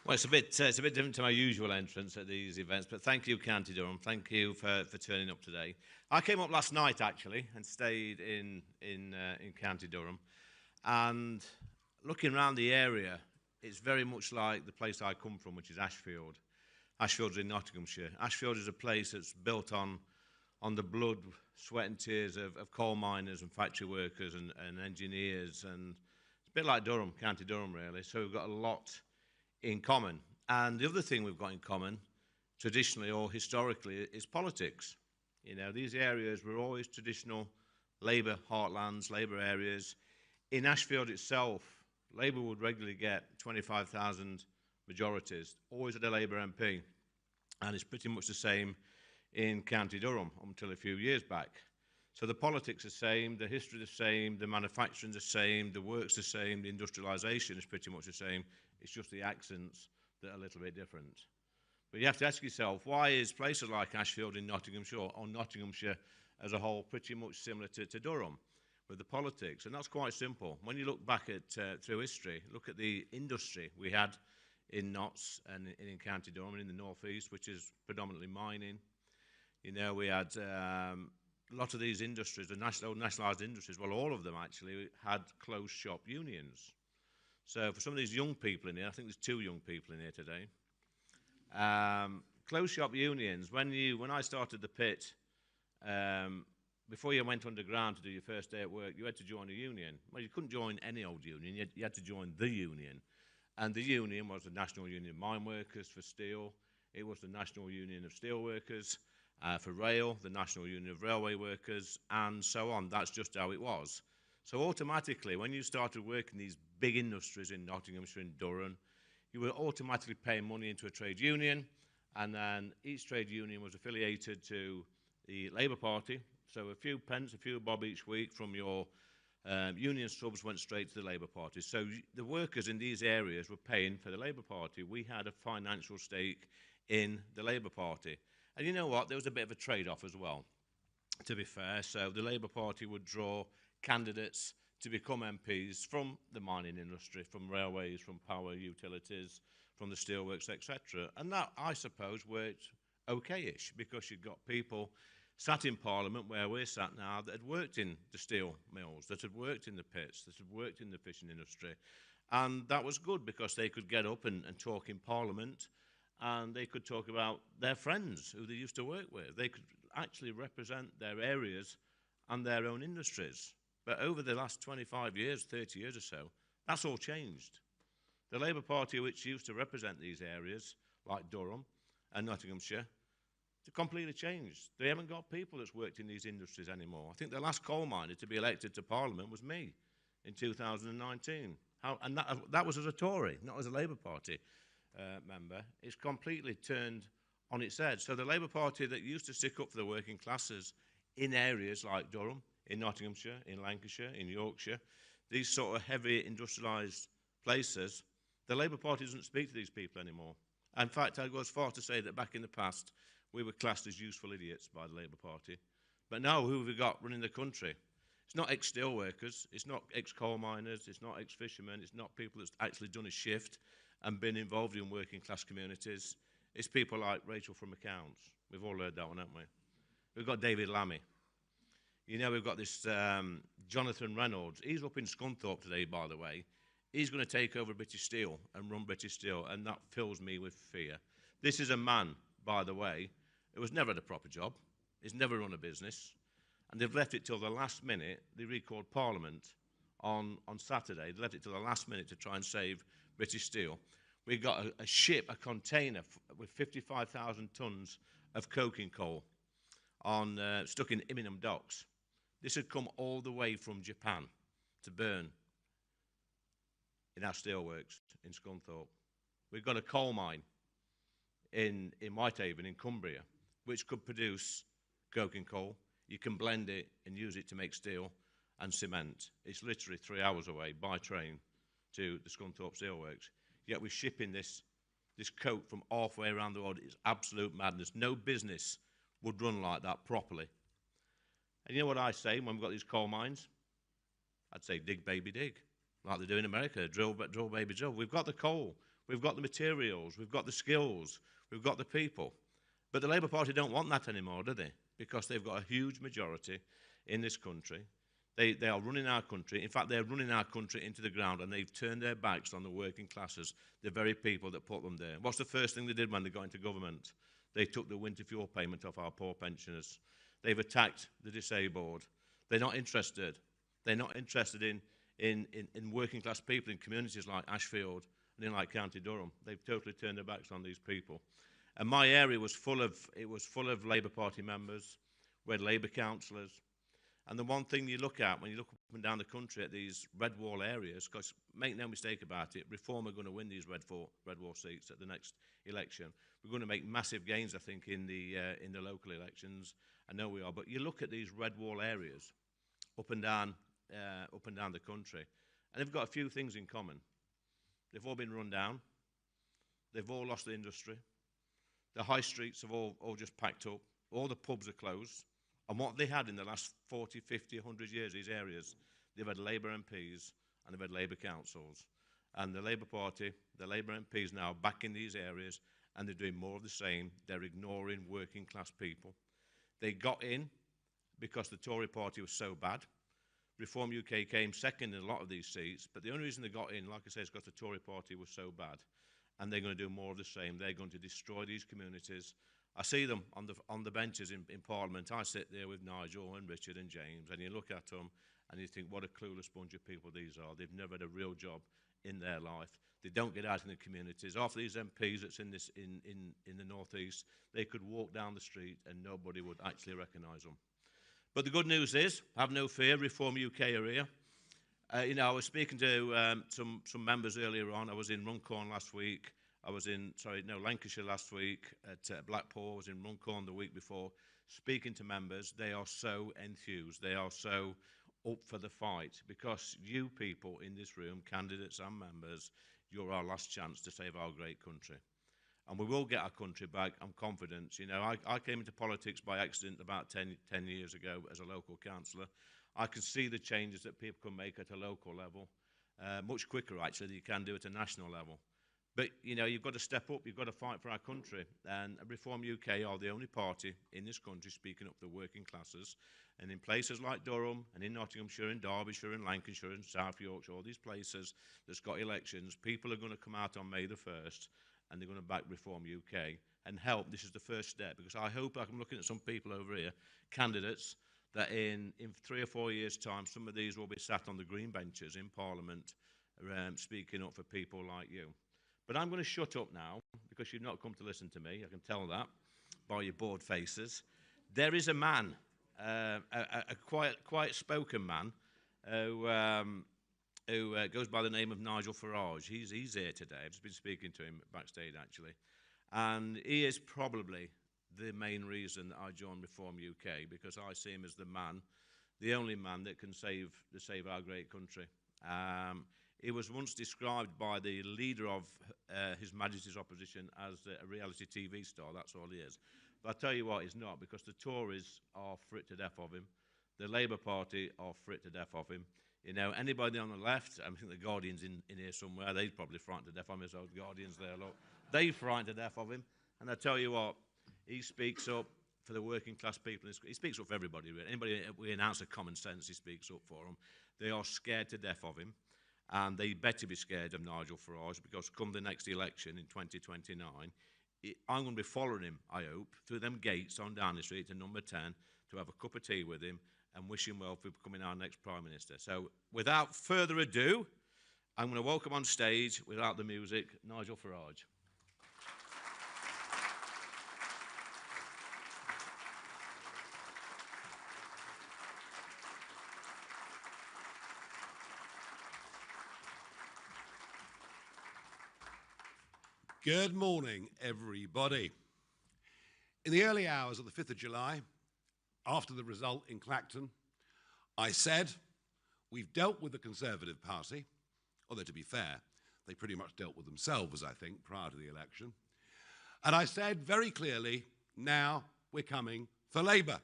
Well, it's a bit different to my usual entrance at these events, but thank you, County Durham. Thank you for turning up today. I came up last night, actually, and stayed in County Durham. And looking around the area, it's very much like the place I come from, which is Ashfield. Ashfield's in Nottinghamshire. Ashfield is a place that's built on the blood, sweat and tears of coal miners and factory workers and engineers. And it's a bit like Durham, County Durham, really. So we've got a lot in common. And the other thing we've got in common, traditionally or historically, is politics. You know, these areas were always traditional Labour heartlands, Labour areas. In Ashfield itself, Labour would regularly get 25,000 majorities, always at a Labour MP. And it's pretty much the same in County Durham until a few years back. So the politics are the same, the history is the same, the manufacturing is the same, the work's the same, the industrialisation is pretty much the same. It's just the accents that are a little bit different. But you have to ask yourself, why is places like Ashfield in Nottinghamshire or Nottinghamshire as a whole pretty much similar to Durham with the politics? And that's quite simple. When you look back at through history, look at the industry we had in Notts and in County Durham and in the northeast, which is predominantly mining. You know, we had a lot of these industries, the nationalised industries, well, all of them actually had closed shop unions. So for some of these young people in here, I think there's 2 young people in here today, closed shop unions, when I started the pit, before you went underground to do your first day at work, you had to join a union. Well, you couldn't join any old union, you had to join the union. And the union was the National Union of Mine Workers for steel, it was the National Union of Steel Workers, for rail, the National Union of Railway Workers, and so on. That's just how it was. So automatically, when you started working these big industries in Nottinghamshire and Durham, you were automatically paying money into a trade union, and then each trade union was affiliated to the Labour Party. So a few pence, a few bob each week from your union subs went straight to the Labour Party. So the workers in these areas were paying for the Labour Party. We had a financial stake in the Labour Party. And you know what? There was a bit of a trade-off as well, to be fair. So the Labour Party would draw candidates to become MPs from the mining industry, from railways, from power utilities, from the steelworks, etc. And that, I suppose, worked okay-ish, because you've got people sat in Parliament, where we're sat now, that had worked in the steel mills, that had worked in the pits, that had worked in the fishing industry. And that was good, because they could get up and talk in Parliament, and they could talk about their friends who they used to work with. They could actually represent their areas and their own industries. But over the last 25 years, 30 years or so, that's all changed. The Labour Party, which used to represent these areas, like Durham and Nottinghamshire, it's completely changed. They haven't got people that's worked in these industries anymore. I think the last coal miner to be elected to Parliament was me in 2019. And that was as a Tory, not as a Labour Party member. It's completely turned on its head. So the Labour Party that used to stick up for the working classes in areas like Durham, in Nottinghamshire, in Lancashire, in Yorkshire, these sort of heavy industrialised places, the Labour Party doesn't speak to these people anymore. In fact, I go as far to say that back in the past, we were classed as useful idiots by the Labour Party. But now, who have we got running the country? It's not ex-steel workers, it's not ex-coal miners, it's not ex-fishermen, it's not people that's actually done a shift and been involved in working class communities. It's people like Rachel from Accounts. We've all heard that one, haven't we? We've got David Lammy. You know, we've got this Jonathan Reynolds. He's up in Scunthorpe today, by the way. He's going to take over British Steel and run British Steel, and that fills me with fear. This is a man, by the way, who has never had a proper job. He's never run a business. And they've left it till the last minute. They recalled Parliament on Saturday. They left it till the last minute to try and save British Steel. We've got a ship, a container with 55,000 tonnes of coking coal stuck in Immingham docks. This had come all the way from Japan to burn in our steelworks in Scunthorpe. We've got a coal mine in Whitehaven in Cumbria, which could produce coking coal. You can blend it and use it to make steel and cement. It's literally 3 hours away by train to the Scunthorpe Steelworks. Yet we're shipping this coke from halfway around the world. It's absolute madness. No business would run like that properly. And you know what I say when we've got these coal mines? I'd say dig, baby, dig, like they do in America. Drill, baby, drill. We've got the coal. We've got the materials, we've got the skills, we've got the people. But the Labour Party don't want that anymore, do they? Because they've got a huge majority in this country. They are running our country. In fact, they're running our country into the ground, and they've turned their backs on the working classes, the very people that put them there. What's the first thing they did when they got into government? They took the winter fuel payment off our poor pensioners. They've attacked the disabled. They're not interested. They're not interested in working class people in communities like Ashfield and in like County Durham. They've totally turned their backs on these people. And my area was full of Labour Party members. We had Labour councillors. And the one thing you look at when you look up and down the country at these red wall areas, because make no mistake about it, Reform are going to win these red wall seats at the next election. We're going to make massive gains, I think, in the local elections. I know we are. But you look at these red wall areas up and down the country, and they've got a few things in common. They've all been run down. They've all lost the industry. The high streets have all just packed up. All the pubs are closed. And what they had in the last 40, 50, 100 years, these areas, they've had Labour MPs and they've had Labour councils. And the Labour Party, the Labour MPs now back in these areas, and they're doing more of the same. They're ignoring working class people. They got in because the Tory party was so bad. Reform UK came second in a lot of these seats, but the only reason they got in, like I say, is because the Tory party was so bad. And they're going to do more of the same. They're going to destroy these communities. I see them on the benches in Parliament. I sit there with Nigel and Richard and James, and you look at them and you think, what a clueless bunch of people these are. They've never had a real job in their life. They don't get out in the communities. Half of these MPs that's in the northeast, they could walk down the street and nobody would actually recognise them. But the good news is, have no fear, Reform UK are here. I was speaking to some members earlier on. I was in Runcorn last week. I was in, Lancashire last week at Blackpool. I was in Runcorn the week before, speaking to members. They are so enthused. They are so up for the fight, because you people in this room, candidates and members, you're our last chance to save our great country. And we will get our country back, I'm confident. I came into politics by accident about 10 years ago as a local councillor. I can see the changes that people can make at a local level, much quicker, actually, than you can do at a national level. But, you've got to step up, you've got to fight for our country. And Reform UK are the only party in this country speaking up for the working classes. And in places like Durham, and in Nottinghamshire, and Derbyshire, and Lancashire, and South Yorkshire, all these places that's got elections, people are going to come out on May the 1st, and they're going to back Reform UK and help. This is the first step, because I hope, I'm looking at some people over here, candidates, that in 3 or 4 years' time, some of these will be sat on the green benches in Parliament, speaking up for people like you. But I'm going to shut up now, because you've not come to listen to me. I can tell that by your bored faces. There is a man, a quiet-spoken man, who goes by the name of Nigel Farage. He's here today. I've just been speaking to him backstage, actually. And he is probably the main reason that I joined Reform UK, because I see him as the man, the only man that can save our great country. He was once described by the leader of His Majesty's opposition as a reality TV star. That's all he is. But I tell you what, he's not, because the Tories are frit to death of him. The Labour Party are frit to death of him. Anybody on the left, I think the Guardian's in here somewhere, they're probably frightened to death of him. His old Guardians there, look. They're frightened to death of him. And I tell you what, he speaks up for the working class people. He speaks up for everybody, really. Anybody with an ounce of common sense, he speaks up for them. They are scared to death of him. And they better be scared of Nigel Farage, because come the next election in 2029, I'm going to be following him, I hope, through them gates on Downing Street to number 10 to have a cup of tea with him and wish him well for becoming our next Prime Minister. So without further ado, I'm going to welcome on stage, without the music, Nigel Farage. Good morning, everybody. In the early hours of the 5th of July, after the result in Clacton, I said, we've dealt with the Conservative Party, although to be fair, they pretty much dealt with themselves, I think, prior to the election. And I said very clearly, now we're coming for Labour.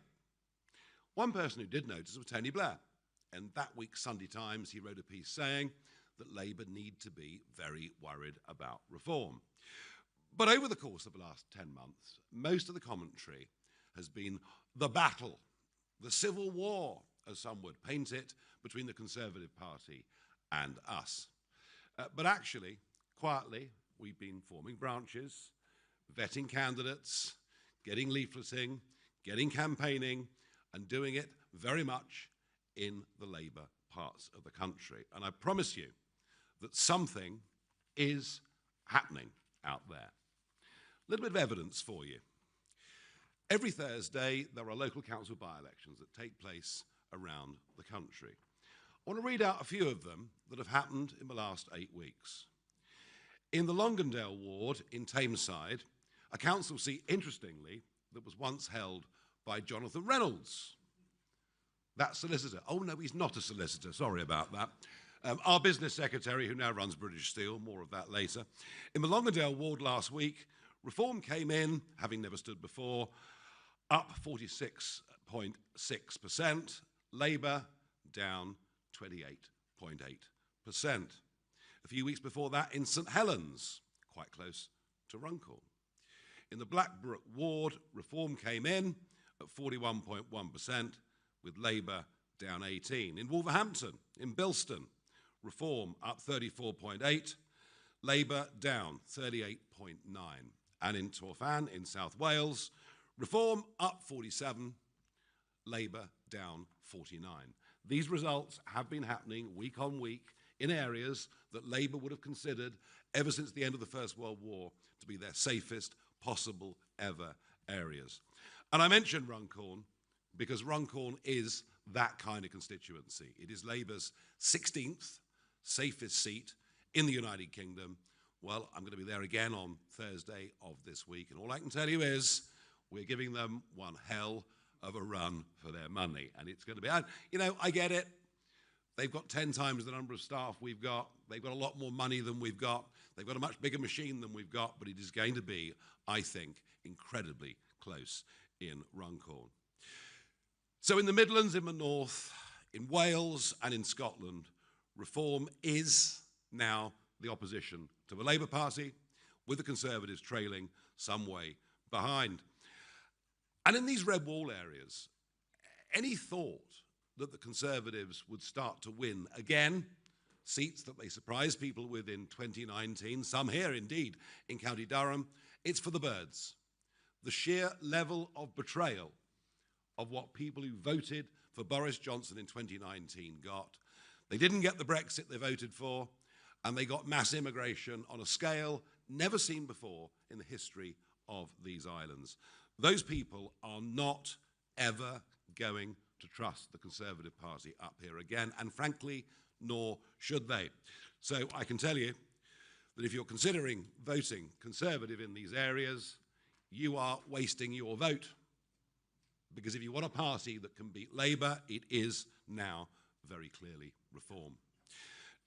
One person who did notice was Tony Blair. In that week's Sunday Times, he wrote a piece saying, that Labour need to be very worried about reform. But over the course of the last 10 months, most of the commentary has been the battle, the civil war, as some would paint it, between the Conservative Party and us. But actually, quietly, we've been forming branches, vetting candidates, getting leafleting, getting campaigning, and doing it very much in the Labour parts of the country. And I promise you that something is happening out there. A little bit of evidence for you. Every Thursday, there are local council by-elections that take place around the country. I want to read out a few of them that have happened in the last 8 weeks. In the Longondale ward in Tameside, a council seat, interestingly, that was once held by Jonathan Reynolds, that solicitor. Oh, no, he's not a solicitor. Sorry about that. Our business secretary, who now runs British Steel, more of that later. In the Longondale ward last week, Reform came in, having never stood before, up 46.6%. Labour down 28.8%. A few weeks before that, in St Helens, quite close to Runcorn. In the Blackbrook ward, Reform came in at 41.1%, with Labour down 18. In Wolverhampton, in Bilston, Reform up 34.8, Labour down 38.9. And in Torfan, in South Wales, Reform up 47, Labour down 49. These results have been happening week on week in areas that Labour would have considered ever since the end of the First World War to be their safest possible ever areas. And I mentioned Runcorn because Runcorn is that kind of constituency. It is Labour's 16th safest seat in the United Kingdom. Well, I'm going to be there again on Thursday of this week, and all I can tell you is we're giving them one hell of a run for their money, and it's going to be, you know, I get it. They've got 10 times the number of staff we've got. They've got a lot more money than we've got. They've got a much bigger machine than we've got, but it is going to be, I think, incredibly close in Runcorn. So in the Midlands, in the North, in Wales and in Scotland, Reform is now the opposition to the Labour Party, with the Conservatives trailing some way behind. And in these red wall areas, any thought that the Conservatives would start to win again, seats that they surprised people with in 2019, some here indeed in County Durham, it's for the birds. The sheer level of betrayal of what people who voted for Boris Johnson in 2019 got. They didn't get the Brexit they voted for, and they got mass immigration on a scale never seen before in the history of these islands. Those people are not ever going to trust the Conservative Party up here again, and frankly, nor should they. So I can tell you that if you're considering voting Conservative in these areas, you are wasting your vote. Because if you want a party that can beat Labour, it is now very clearly Reform.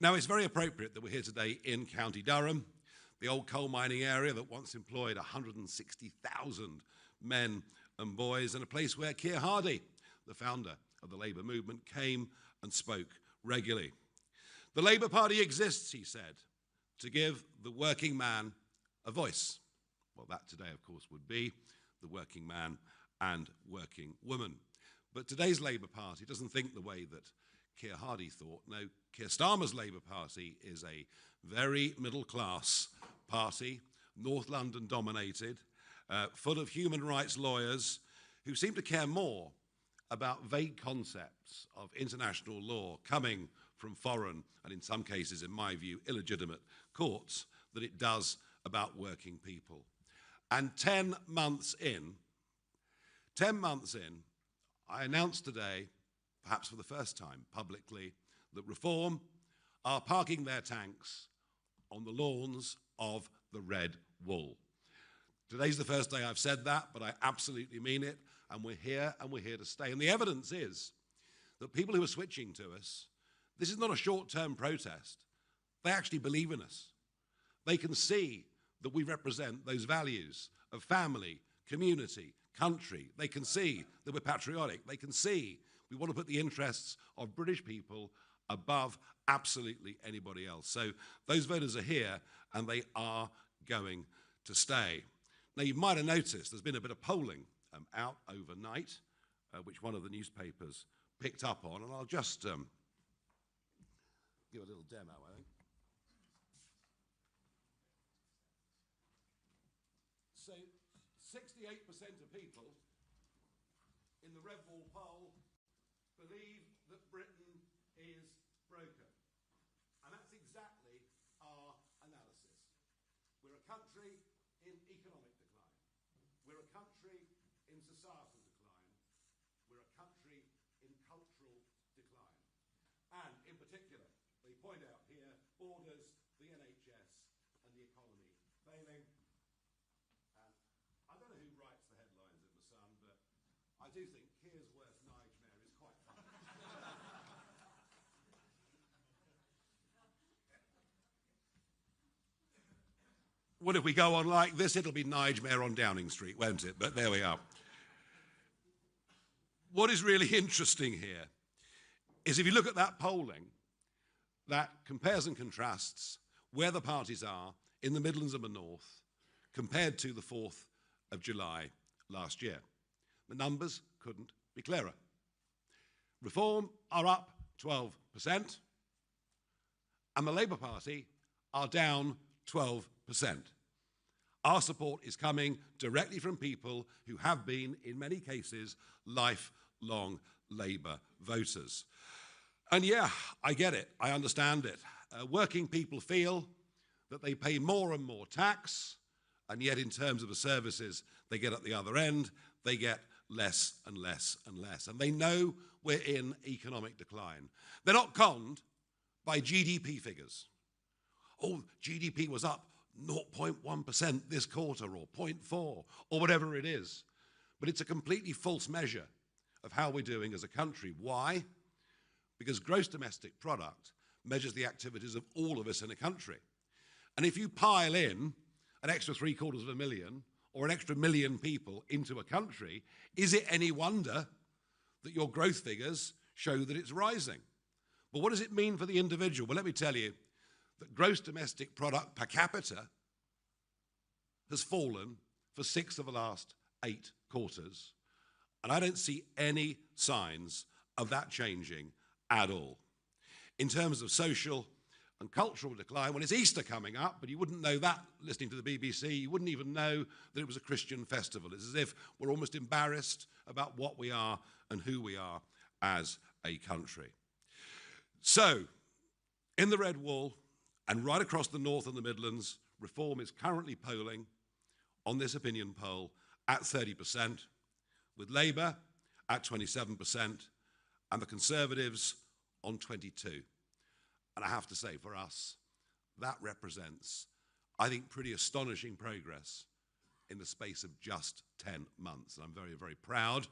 Now, it's very appropriate that we're here today in County Durham, the old coal mining area that once employed 160,000 men and boys, and a place where Keir Hardie, the founder of the Labour movement, came and spoke regularly. The Labour Party exists, he said, to give the working man a voice. Well, that today, of course, would be the working man and working woman. But today's Labour Party doesn't think the way that Keir Hardie thought. No, Keir Starmer's Labour Party is a very middle-class party, North London dominated, full of human rights lawyers who seem to care more about vague concepts of international law coming from foreign, and in some cases, in my view, illegitimate courts, than it does about working people. And 10 months in, I announced today, perhaps for the first time publicly, that Reform are parking their tanks on the lawns of the Red Wall. Today's the first day I've said that, but I absolutely mean it, and we're here to stay. And the evidence is that people who are switching to us, this is not a short-term protest. They actually believe in us. They can see that we represent those values of family, community, country. They can see that we're patriotic. They can see we want to put the interests of British people above absolutely anybody else. So those voters are here, and they are going to stay. Now, you might have noticed there's been a bit of polling out overnight, which one of the newspapers picked up on, and I'll just give a little demo, I think. So 68% of people in the Red Wall poll believe that Britain is broken. And that's exactly our analysis. We're a country in economic decline. We're a country in societal decline. We're a country in cultural decline. And in particular, they point out here, borders, the NHS, and the economy failing. And I don't know who writes the headlines in The Sun, but I do think Keir's worst nightmare is quite funny. Well, if we go on like this, it'll be Nightmare on Downing Street, won't it? But there we are. What is really interesting here is if you look at that polling, that compares and contrasts where the parties are in the Midlands and the North compared to the 4th of July last year. The numbers couldn't be clearer. Reform are up 12%, and the Labour Party are down 12%. Our support is coming directly from people who have been, in many cases, lifelong Labour voters. And yeah, I get it, I understand it. Working people feel that they pay more and more tax, and yet in terms of the services they get at the other end, they get less and less and less. And they know we're in economic decline. They're not conned by GDP figures. Oh, GDP was up 0.1% this quarter, or 0.4, or whatever it is. But it's a completely false measure of how we're doing as a country. Why? Because gross domestic product measures the activities of all of us in a country. And if you pile in an extra 750,000 or an extra million people into a country, is it any wonder that your growth figures show that it's rising? But what does it mean for the individual? Well, let me tell you that gross domestic product per capita has fallen for 6 of the last 8 quarters. And I don't see any signs of that changing at all. In terms of social and cultural decline, well, it's Easter coming up, but you wouldn't know that listening to the BBC. You wouldn't even know that it was a Christian festival. It's as if we're almost embarrassed about what we are and who we are as a country. So, in the Red Wall and right across the North and the Midlands, Reform is currently polling on this opinion poll at 30%, with Labour at 27%, and the Conservatives on 22%. And I have to say, for us, that represents, I think, pretty astonishing progress in the space of just 10 months. And I'm very, very proud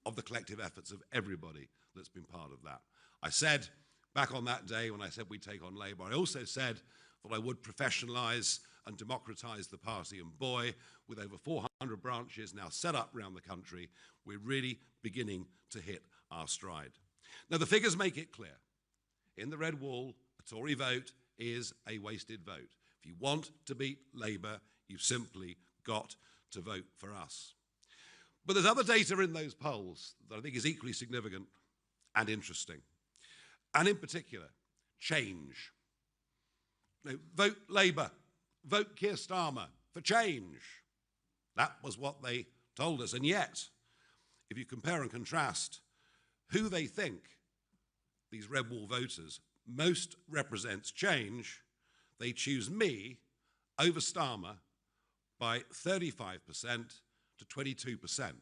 of the collective efforts of everybody that's been part of that. I said back on that day when I said we'd take on Labour, I also said that I would professionalise and democratise the party. And boy, with over 400 branches now set up around the country, we're really beginning to hit our stride. Now, the figures make it clear. In the Red Wall, a Tory vote is a wasted vote. If you want to beat Labour, you've simply got to vote for us. But there's other data in those polls that I think is equally significant and interesting. And in particular, change. Vote Labour, vote Keir Starmer for change. That was what they told us. And yet, if you compare and contrast who they think, these Red Wall voters, most represents change, they choose me over Starmer by 35% to 22%.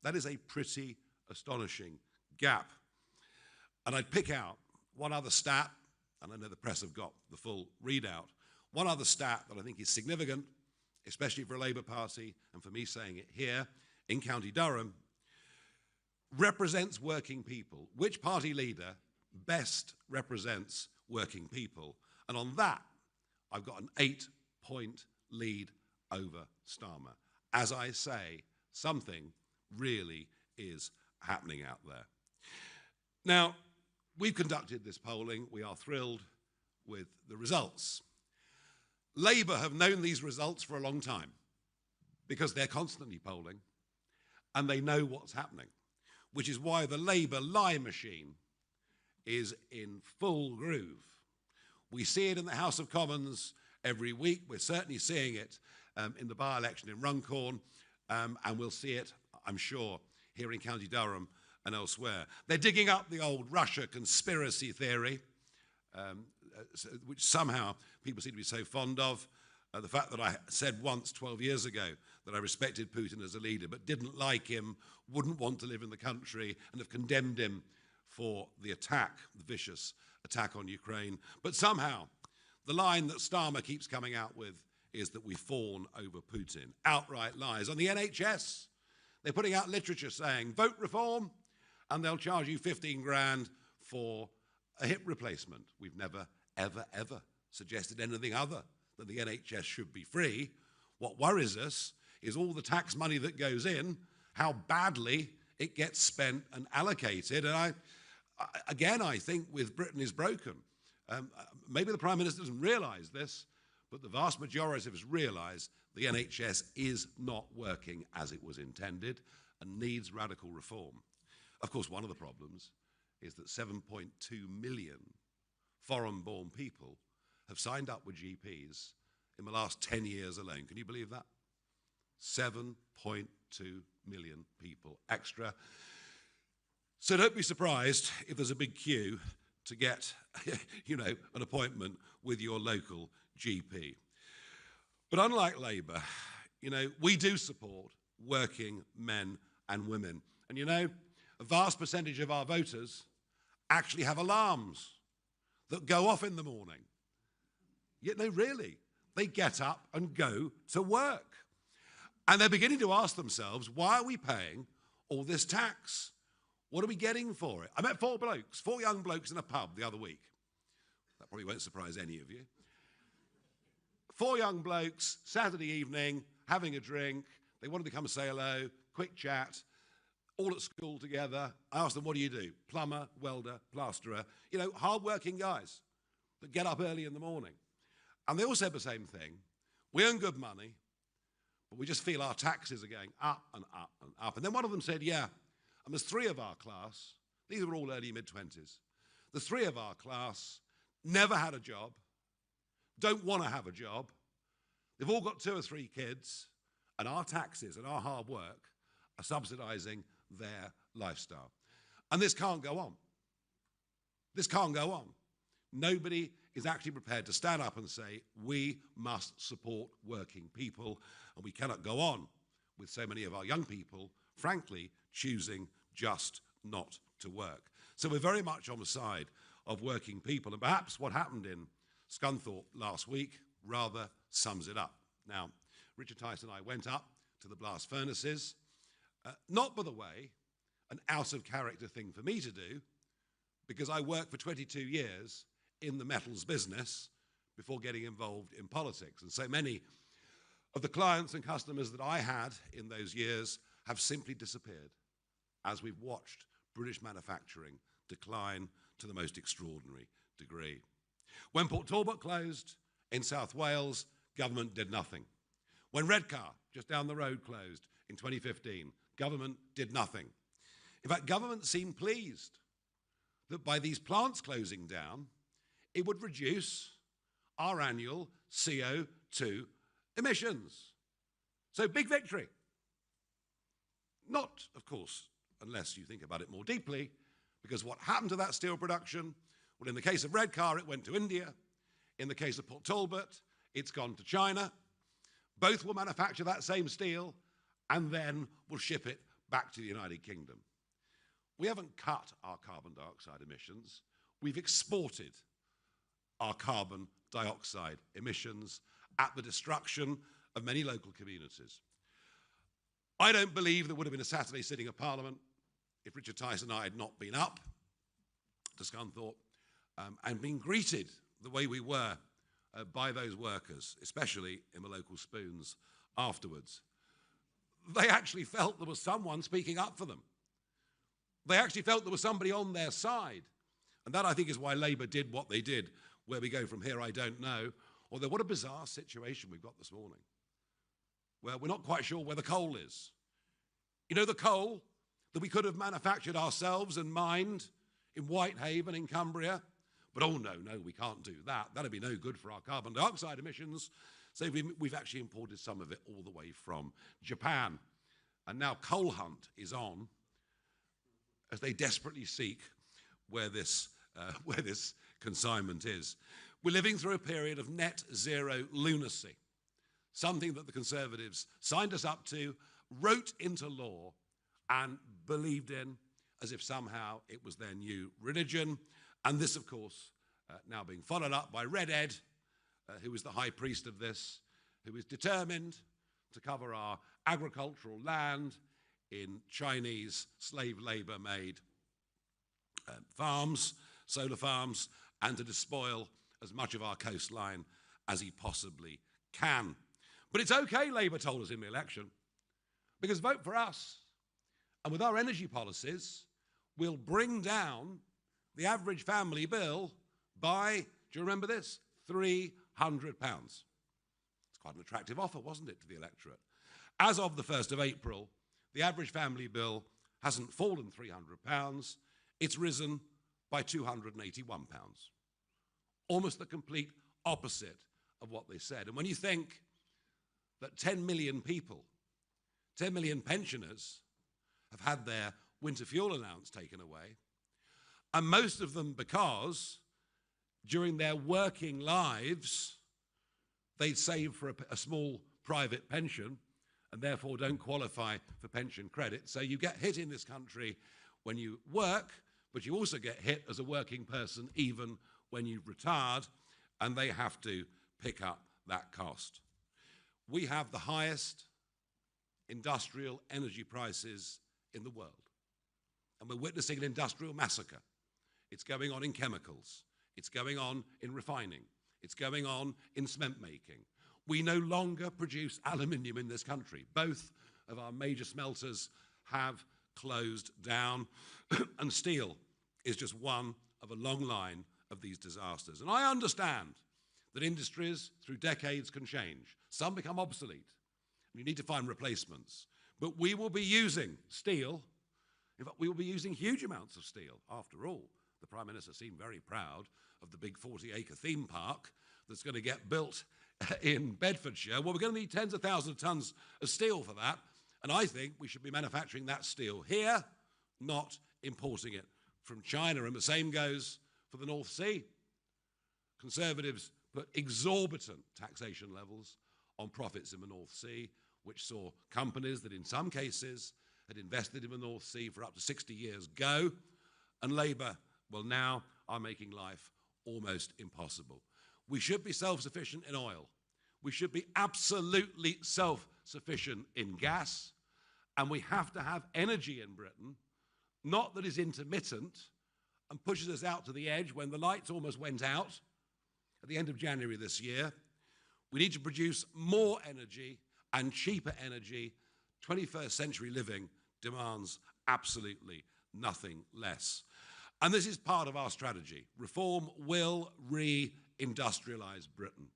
That is a pretty astonishing gap. And I'd pick out one other stat, and I know the press have got the full readout, one other stat that I think is significant, especially for a Labour Party, and for me saying it here, in County Durham, represents working people. Which party leader best represents working people? And on that, I've got an 8-point lead over Starmer. As I say, something really is happening out there. Now, we've conducted this polling. We are thrilled with the results. Labour have known these results for a long time because they're constantly polling and they know what's happening, which is why the Labour lie machine is in full groove. We see it in the House of Commons every week. We're certainly seeing it in the by-election in Runcorn, and we'll see it, I'm sure, here in County Durham and elsewhere. They're digging up the old Russia conspiracy theory, which somehow people seem to be so fond of. The fact that I said once 12 years ago that I respected Putin as a leader but didn't like him, wouldn't want to live in the country, and have condemned him for the attack, the vicious attack on Ukraine. But somehow, the line that Starmer keeps coming out with is that we fawn over Putin. Outright lies. On the NHS, they're putting out literature saying, vote reform, and they'll charge you 15 grand for a hip replacement. We've never, ever, ever suggested anything other than the NHS should be free. What worries us is all the tax money that goes in, how badly it gets spent and allocated. And I think with Britain is broken. Maybe the Prime Minister doesn't realise this, but the vast majority of us realise the NHS is not working as it was intended and needs radical reform. Of course, one of the problems is that 7.2 million foreign-born people have signed up with GPs in the last 10 years alone. Can you believe that? 7.2 million people extra. So don't be surprised if there's a big queue to get, an appointment with your local GP. But unlike Labour, we do support working men and women. And a vast percentage of our voters actually have alarms that go off in the morning. Yet, no, really, they get up and go to work. And they're beginning to ask themselves, why are we paying all this tax? What are we getting for it? I met four young blokes in a pub the other week. That probably won't surprise any of you. Four young blokes, Saturday evening, having a drink. They wanted to come say hello, quick chat, all at school together. I asked them, what do you do? Plumber, welder, plasterer. Hard-working guys that get up early in the morning. And they all said the same thing. We earn good money, but we just feel our taxes are going up and up and up. And then one of them said, yeah, and there's three of our class, these were all early mid-20s, the three of our class never had a job, don't want to have a job, they've all got 2 or 3 kids, and our taxes and our hard work are subsidising their lifestyle. And this can't go on. This can't go on. Nobody is actually prepared to stand up and say, we must support working people, and we cannot go on with so many of our young people, frankly, choosing just not to work. So we're very much on the side of working people, and perhaps what happened in Scunthorpe last week rather sums it up. Now, Richard Tice and I went up to the blast furnaces, not, by the way, an out-of-character thing for me to do, because I worked for 22 years in the metals business before getting involved in politics. And so many of the clients and customers that I had in those years have simply disappeared as we've watched British manufacturing decline to the most extraordinary degree. When Port Talbot closed in South Wales, government did nothing. When Redcar, just down the road, closed in 2015, government did nothing. In fact, government seemed pleased that by these plants closing down, it would reduce our annual CO2 emissions. So big victory. Not, of course, unless you think about it more deeply, because what happened to that steel production? Well, in the case of Redcar, it went to India. In the case of Port Talbot, it's gone to China. Both will manufacture that same steel and then will ship it back to the United Kingdom. We haven't cut our carbon dioxide emissions. We've exported our carbon dioxide emissions at the destruction of many local communities. I don't believe there would have been a Saturday sitting of Parliament if Richard Tice and I had not been up to Scunthorpe and been greeted the way we were by those workers, especially in the local spoons afterwards. They actually felt there was someone speaking up for them. They actually felt there was somebody on their side. And that, I think, is why Labour did what they did. Where we go from here, I don't know. Although what a bizarre situation we've got this morning, where we're not quite sure where the coal is. You know, the coal that we could have manufactured ourselves and mined in Whitehaven in Cumbria? But oh no, we can't do that. That'd be no good for our carbon dioxide emissions. So we've actually imported some of it all the way from Japan. And now Coal Hunt is on as they desperately seek where this consignment is. We're living through a period of net zero lunacy, something that the Conservatives signed us up to, wrote into law, and believed in as if somehow it was their new religion. And this, of course, now being followed up by Red Ed, who is the high priest of this, who is determined to cover our agricultural land in Chinese slave labor-made farms, solar farms, and to despoil as much of our coastline as he possibly can. But it's okay, Labour told us in the election, because vote for us, and with our energy policies, we'll bring down the average family bill by, do you remember this? £300. It's quite an attractive offer, wasn't it, to the electorate? As of the 1st of April, the average family bill hasn't fallen £300, it's risen by £281. Almost the complete opposite of what they said. And when you think that 10 million people, 10 million pensioners have had their winter fuel allowance taken away, and most of them because during their working lives they'd saved for a small private pension and therefore don't qualify for pension credit. So you get hit in this country when you work, but you also get hit as a working person even when you've retired, and they have to pick up that cost. We have the highest industrial energy prices in the world, and we're witnessing an industrial massacre. It's going on in chemicals, it's going on in refining, it's going on in cement making. We no longer produce aluminium in this country. Both of our major smelters have closed down, and steel is just one of a long line of these disasters. And I understand that industries through decades can change. Some become obsolete, and you need to find replacements. But we will be using steel. In fact, we will be using huge amounts of steel. After all, the Prime Minister seemed very proud of the big 40-acre theme park that's going to get built in Bedfordshire. Well, we're going to need tens of thousands of tons of steel for that, and I think we should be manufacturing that steel here, not importing it from China. And the same goes for the North Sea. Conservatives put exorbitant taxation levels on profits in the North Sea, which saw companies that in some cases had invested in the North Sea for up to 60 years go, and Labour, well, now are making life almost impossible. We should be self-sufficient in oil. We should be absolutely self-sufficient in gas, and we have to have energy in Britain, not that is intermittent and pushes us out to the edge when the lights almost went out at the end of January this year. We need to produce more energy and cheaper energy. 21st century living demands absolutely nothing less. And this is part of our strategy. Reform will re-industrialize Britain.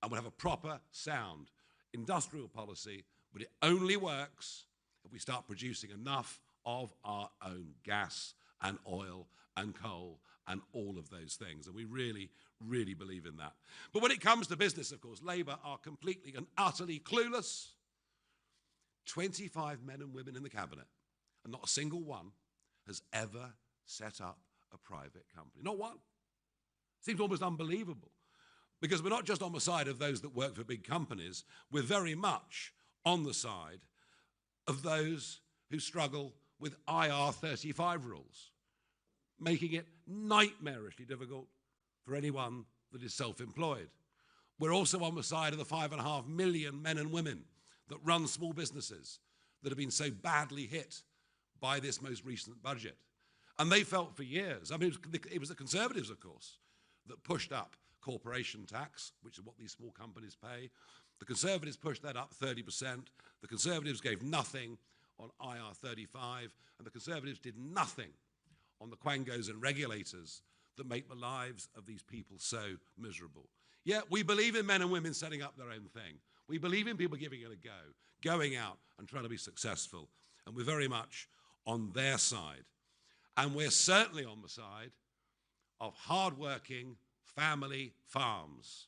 And we'll have a proper, sound industrial policy, but it only works if we start producing enough of our own gas and oil and coal and all of those things. And we really, really believe in that. But when it comes to business, of course, Labour are completely and utterly clueless. 25 men and women in the cabinet, and not a single one has ever set up a private company. Not one. Seems almost unbelievable. Because we're not just on the side of those that work for big companies, we're very much on the side of those who struggle with IR35 rules, making it nightmarishly difficult for anyone that is self-employed. We're also on the side of the 5.5 million men and women that run small businesses that have been so badly hit by this most recent budget. And they felt for years, I mean, it was the Conservatives, of course, that pushed up corporation tax, which is what these small companies pay. The Conservatives pushed that up 30%. The Conservatives gave nothing on IR35, and the Conservatives did nothing on the quangos and regulators that make the lives of these people so miserable. Yeah, we believe in men and women setting up their own thing. We believe in people giving it a go, going out and trying to be successful. And we're very much on their side. And we're certainly on the side of hard-working family farms.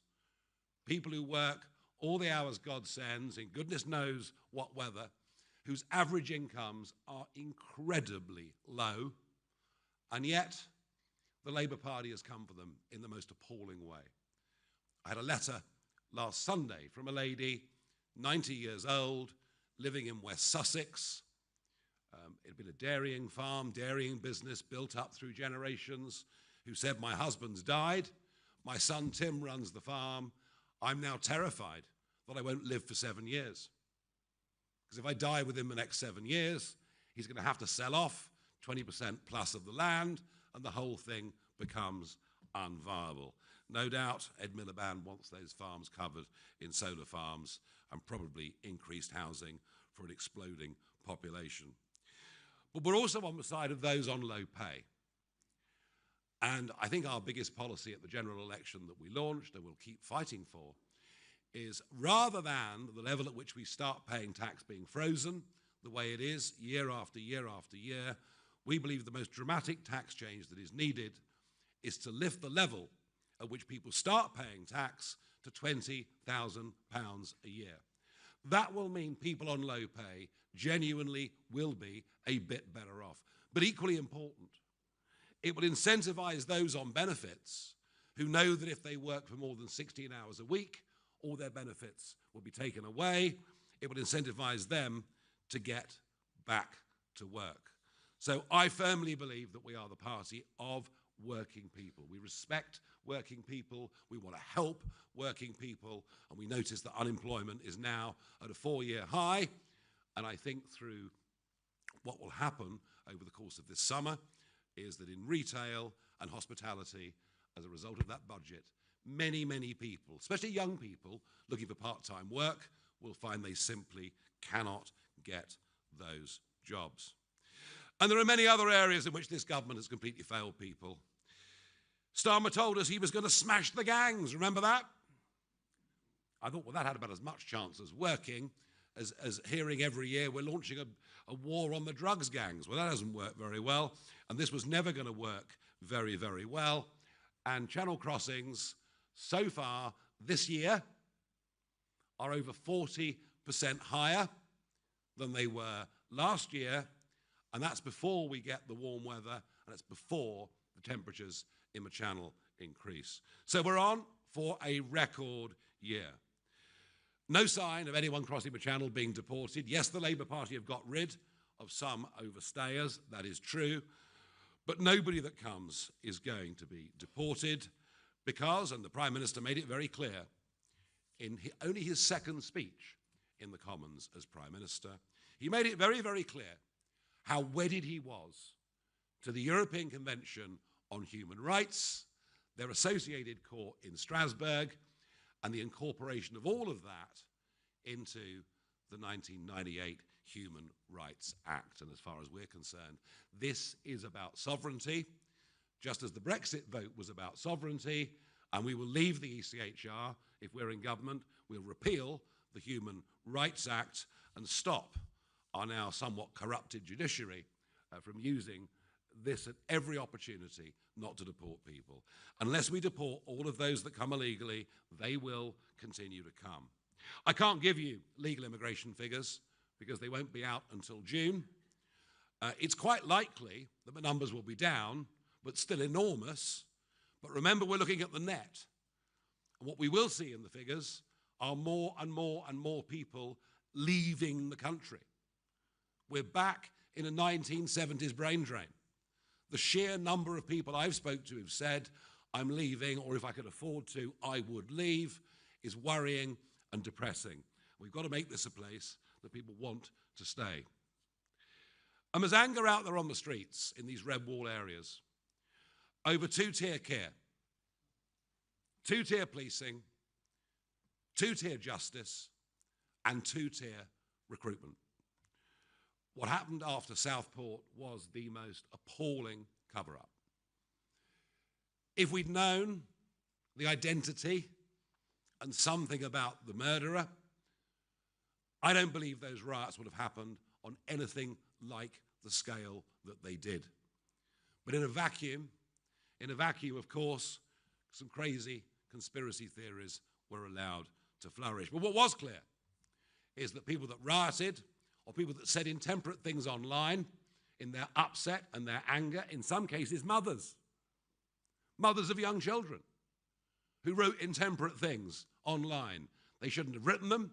People who work all the hours God sends in goodness knows what weather, whose average incomes are incredibly low, and yet the Labour Party has come for them in the most appalling way. I had a letter last Sunday from a lady, 90 years old, living in West Sussex. It had been a dairying farm, dairying business built up through generations, who said, my husband's died, my son Tim runs the farm, I'm now terrified that I won't live for 7 years. Because if I die within the next 7 years, he's going to have to sell off 20% plus of the land, and the whole thing becomes unviable. No doubt Ed Miliband wants those farms covered in solar farms and probably increased housing for an exploding population. But we're also on the side of those on low pay. And I think our biggest policy at the general election that we launched and we'll keep fighting for is, rather than the level at which we start paying tax being frozen, the way it is year after year after year, we believe the most dramatic tax change that is needed is to lift the level at which people start paying tax to £20,000 a year. That will mean people on low pay genuinely will be a bit better off. But equally important, it will incentivize those on benefits who know that if they work for more than 16 hours a week, all their benefits will be taken away. It will incentivize them to get back to work. So I firmly believe that we are the party of working people. We respect working people, we want to help working people, and we notice that unemployment is now at a 4-year high. And I think through what will happen over the course of this summer is that in retail and hospitality, as a result of that budget, many, many people, especially young people looking for part-time work, will find they simply cannot get those jobs. And there are many other areas in which this government has completely failed people. Starmer told us he was going to smash the gangs. Remember that? I thought, well, that had about as much chance as working as hearing every year we're launching a war on the drugs gangs. Well, that hasn't worked very well, and this was never going to work very, very well. And channel crossings, so far this year, are over 40% higher than they were last year, and that's before we get the warm weather, and it's before the temperatures in the channel increase. So we're on for a record year. No sign of anyone crossing the channel being deported. Yes, the Labour Party have got rid of some overstayers, that is true, but nobody that comes is going to be deported because, and the Prime Minister made it very clear in only his second speech in the Commons as Prime Minister, he made it very, very clear how wedded he was to the European Convention on Human Rights, their associated court in Strasbourg, and the incorporation of all of that into the 1998 Human Rights Act. And as far as we're concerned, this is about sovereignty, just as the Brexit vote was about sovereignty, and we will leave the ECHR if we're in government. We'll repeal the Human Rights Act and stop our now somewhat corrupted judiciary from using this at every opportunity not to deport people. Unless we deport all of those that come illegally, they will continue to come. I can't give you legal immigration figures because they won't be out until June. It's quite likely that the numbers will be down, but still enormous. But remember, we're looking at the net. And what we will see in the figures are more and more and more people leaving the country. We're back in a 1970s brain drain. The sheer number of people I've spoke to who've said, I'm leaving, or if I could afford to, I would leave, is worrying and depressing. We've got to make this a place that people want to stay. And there's anger out there on the streets in these red wall areas over two-tier care, two-tier policing, two-tier justice, and two-tier recruitment. what happened after Southport was the most appalling cover-up. If we'd known the identity and something about the murderer, I don't believe those riots would have happened on anything like the scale that they did. But in a vacuum, of course, some crazy conspiracy theories were allowed to flourish. But what was clear is that people that rioted, or people that said intemperate things online in their upset and their anger, in some cases mothers of young children who wrote intemperate things online. They shouldn't have written them,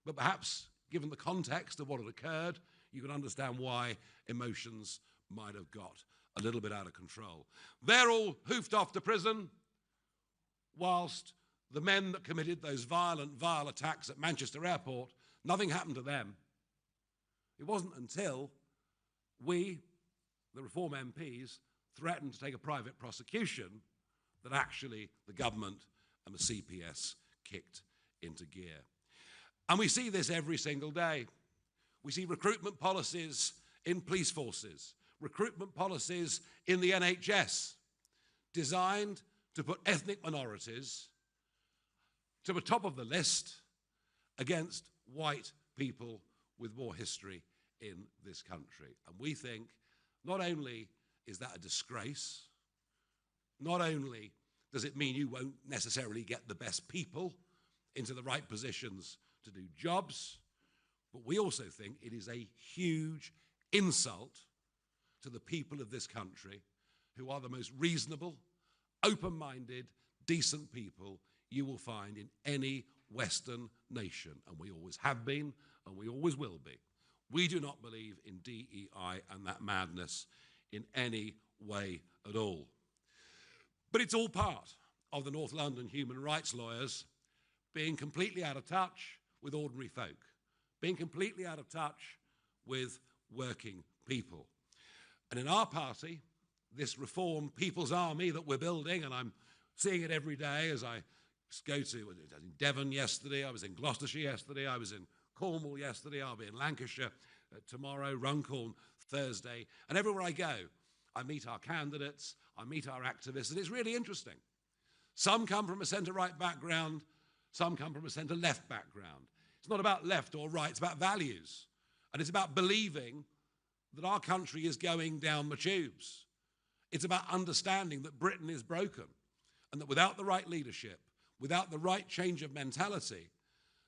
but perhaps given the context of what had occurred, you can understand why emotions might have got a little bit out of control. They're all hoofed off to prison, whilst the men that committed those vile attacks at Manchester Airport, nothing happened to them. It wasn't until we, the Reform MPs, threatened to take a private prosecution that actually the government and the CPS kicked into gear. And we see this every single day. We see recruitment policies in police forces, recruitment policies in the NHS, designed to put ethnic minorities to the top of the list against white people with more history in this country. And we think not only is that a disgrace, not only does it mean you won't necessarily get the best people into the right positions to do jobs, but we also think it is a huge insult to the people of this country, who are the most reasonable, open-minded, decent people you will find in any Western nation. And we always have been, and we always will be. We do not believe in DEI and that madness in any way at all. But it's all part of the North London human rights lawyers being completely out of touch with ordinary folk, being completely out of touch with working people. And in our party, this Reform People's Army that we're building, and I'm seeing it every day as I go to, I was in Devon yesterday, I was in Gloucestershire yesterday, I was in Cornwall yesterday, I'll be in Lancashire tomorrow, Runcorn Thursday, and everywhere I go, I meet our candidates, I meet our activists, and it's really interesting. Some come from a centre-right background, some come from a centre-left background. It's not about left or right, it's about values. And it's about believing that our country is going down the tubes. It's about understanding that Britain is broken, and that without the right leadership, without the right change of mentality,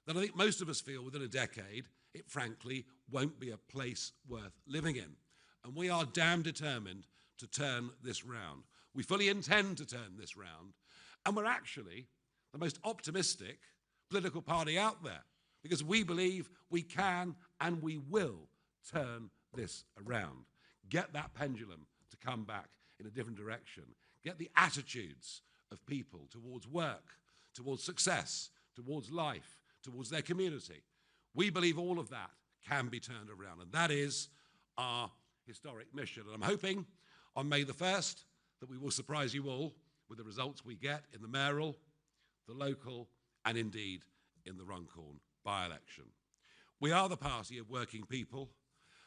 that I think most of us feel within a decade, it frankly won't be a place worth living in. And we are damn determined to turn this round. We fully intend to turn this round, and we're actually the most optimistic political party out there, because we believe we can and we will turn this around. Get that pendulum to come back in a different direction. Get the attitudes of people towards work, towards success, towards life, towards their community. We believe all of that can be turned around, and that is our historic mission. And I'm hoping on May the 1st that we will surprise you all with the results we get in the mayoral, the local, and indeed in the Runcorn by-election. We are the party of working people,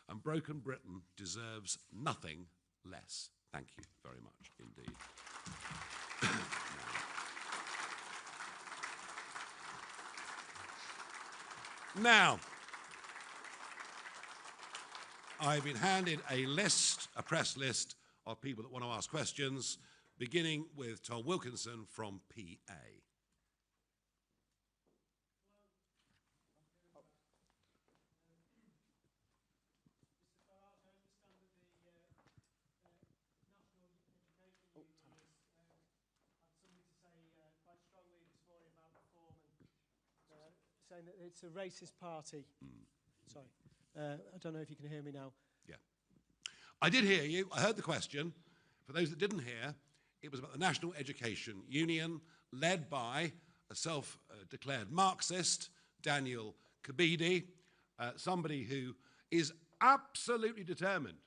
and broken Britain deserves nothing less. Thank you very much indeed. Now, I've been handed a list, a press list, of people that want to ask questions, beginning with Tom Wilkinson from PA. Saying that it's a racist party. Sorry. I don't know if you can hear me now. Yeah. I did hear you. I heard the question. For those that didn't hear, it was about the National Education Union, led by a self-declared Marxist, Daniel Kabidi, somebody who is absolutely determined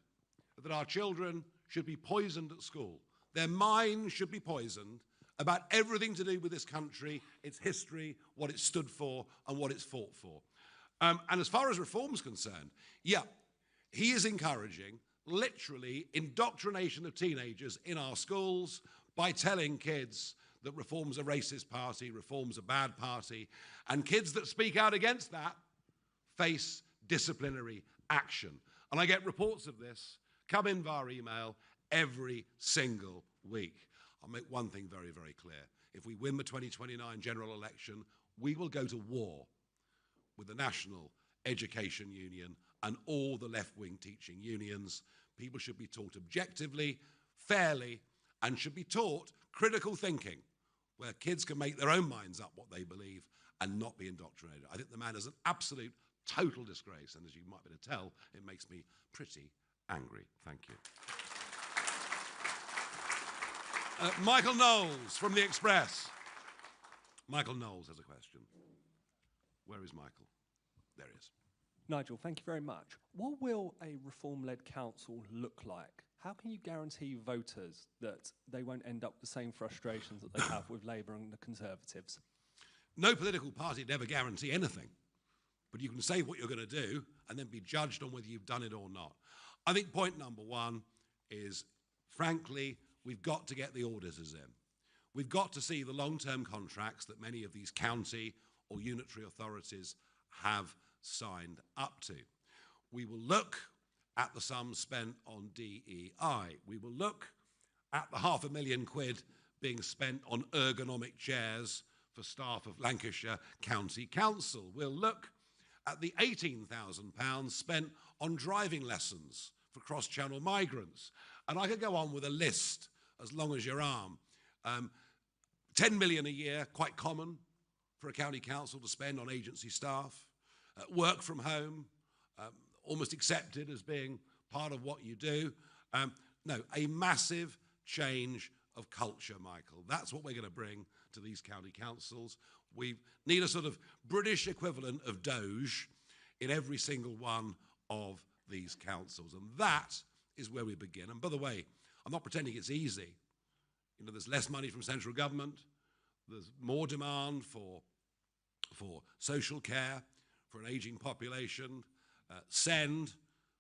that our children should be poisoned at school. Their minds should be poisoned about everything to do with this country, its history, what it stood for, and what it's fought for. And as far as reform's concerned, yeah, he is encouraging literally indoctrination of teenagers in our schools by telling kids that Reform's a racist party, Reform's a bad party, and kids that speak out against that face disciplinary action. And I get reports of this come in via email every single week. I'll make one thing very, very clear. If we win the 2029 general election, we will go to war with the National Education Union and all the left-wing teaching unions. People should be taught objectively, fairly, and should be taught critical thinking, where kids can make their own minds up what they believe and not be indoctrinated. I think the man is an absolute, total disgrace, and as you might be able to tell, it makes me pretty angry. Thank you. Michael Knowles from The Express. Michael Knowles has a question. Where is Michael? There he is. Nigel, thank you very much. What will a reform-led council look like? How can you guarantee voters that they won't end up with the same frustrations that they have with Labour and the Conservatives? No political party would ever guarantee anything, but you can say what you're going to do and then be judged on whether you've done it or not. I think point number one is, frankly, we've got to get the auditors in. We've got to see the long-term contracts that many of these county or unitary authorities have signed up to. We will look at the sums spent on DEI. We will look at the £500,000 being spent on ergonomic chairs for staff of Lancashire County Council. We'll look at the £18,000 spent on driving lessons for cross-channel migrants. And I could go on with a list as long as your arm. 10 million a year, quite common for a county council to spend on agency staff. Work from home, almost accepted as being part of what you do. No, a massive change of culture, Michael. That's what we're going to bring to these county councils. We need a sort of British equivalent of Doge in every single one of these councils. And that is where we begin. And by the way, I'm not pretending it's easy. You know, there's less money from central government. There's more demand for social care, for an aging population. SEND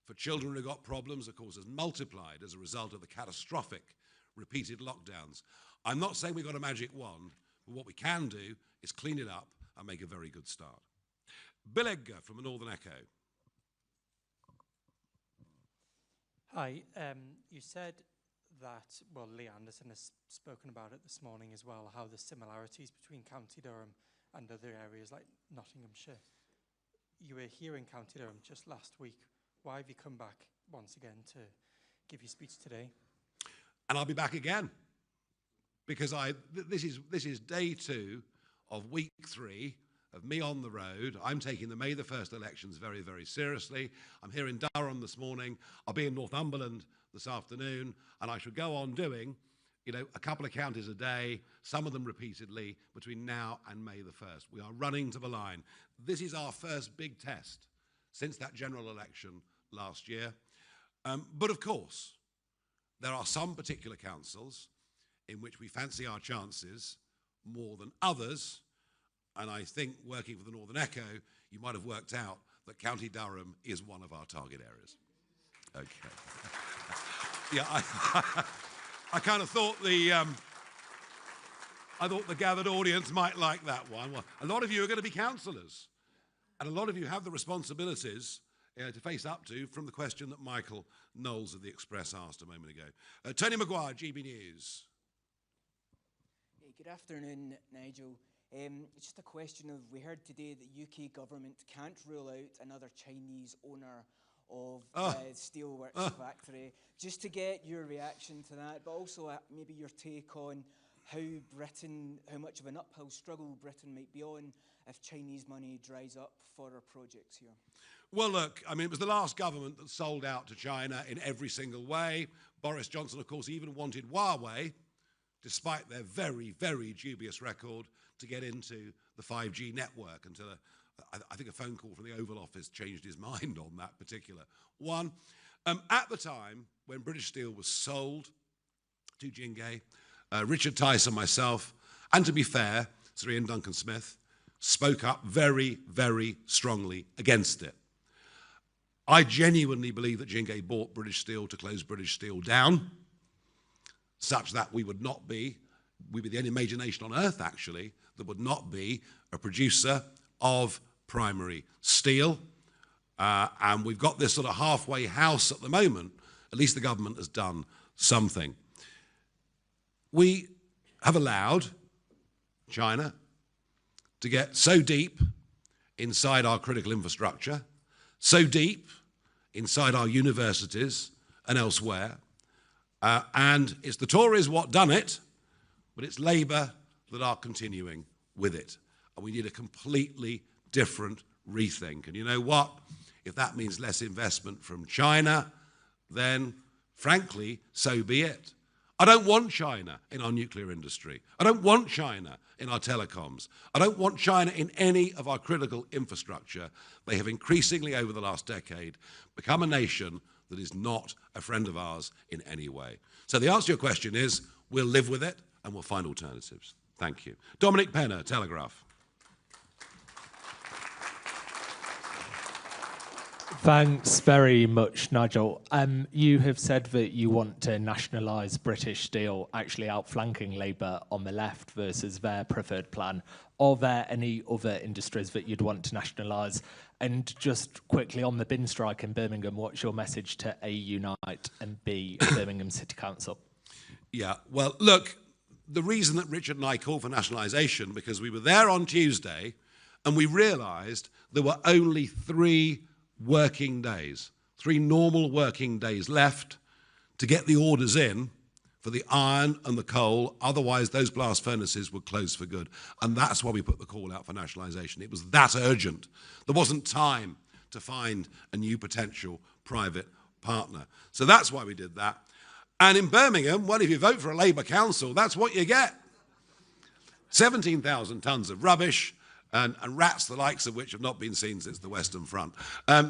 for children who got problems, of course, has multiplied as a result of the catastrophic repeated lockdowns. I'm not saying we've got a magic wand, but what we can do is clean it up and make a very good start. Bill Edgar from the Northern Echo. Hi, you said that, well, Lee Anderson has spoken about it this morning as well, how the similarities between County Durham and other areas like Nottinghamshire. You were here in County Durham just last week. Why have you come back once again to give your speech today? And I'll be back again, because this is day 2 of week 3 of me on the road. I'm taking the May the 1st elections very, very seriously. I'm here in Durham this morning. I'll be in Northumberland this afternoon, and I shall go on doing, you know, a couple of counties a day, some of them repeatedly, between now and May the 1st. We are running to the line. This is our first big test since that general election last year. But of course, there are some particular councils in which we fancy our chances more than others. And I think, working for the Northern Echo, you might have worked out that County Durham is one of our target areas. Okay. Yeah, I kind of thought the gathered audience might like that one. Well, a lot of you are going to be councillors, and a lot of you have the responsibilities to face up to from the question that Michael Knowles of The Express asked a moment ago. Tony Maguire, GB News. Hey, good afternoon, Nigel. It's just a question of, we heard today that the UK government can't rule out another Chinese owner of steelworks factory. Just to get your reaction to that, but also maybe your take on how much of an uphill struggle Britain might be on if Chinese money dries up for our projects here. Well, look, I mean, it was the last government that sold out to China in every single way. Boris Johnson, of course, even wanted Huawei, despite their very, very dubious record, to get into the 5G network until I think a phone call from the Oval Office changed his mind on that particular one. At the time when British Steel was sold to Jinghe, Richard Tice and myself, and to be fair, Sir Ian Duncan Smith, spoke up very, very strongly against it. I genuinely believe that Jingay bought British Steel to close British Steel down, such that we'd be the only major nation on earth, actually, that would not be a producer of primary steel. And we've got this sort of halfway house at the moment. At least the government has done something. We have allowed China to get so deep inside our critical infrastructure, so deep inside our universities and elsewhere, and it's the Tories what done it, but it's Labour that are continuing with it. And we need a completely different rethink. And you know what? If that means less investment from China, then frankly, so be it. I don't want China in our nuclear industry. I don't want China in our telecoms. I don't want China in any of our critical infrastructure. They have increasingly, over the last decade, become a nation that is not a friend of ours in any way. So the answer to your question is, we'll live with it and we'll find alternatives. Thank you. Dominic Penner, Telegraph. Thanks very much, Nigel. You have said that you want to nationalise British Steel, actually outflanking Labour on the left versus their preferred plan. Are there any other industries that you'd want to nationalise? And just quickly on the bin strike in Birmingham, what's your message to A, Unite, and B, Birmingham City Council? Yeah, well, look, the reason that Richard and I called for nationalisation, because we were there on Tuesday and we realised there were only 3 working days, 3 normal working days left to get the orders in for the iron and the coal. Otherwise, those blast furnaces would close for good. And that's why we put the call out for nationalisation. It was that urgent. There wasn't time to find a new potential private partner. So that's why we did that. And in Birmingham, well, if you vote for a Labour council, that's what you get. 17,000 tonnes of rubbish, and rats the likes of which have not been seen since the Western Front. No,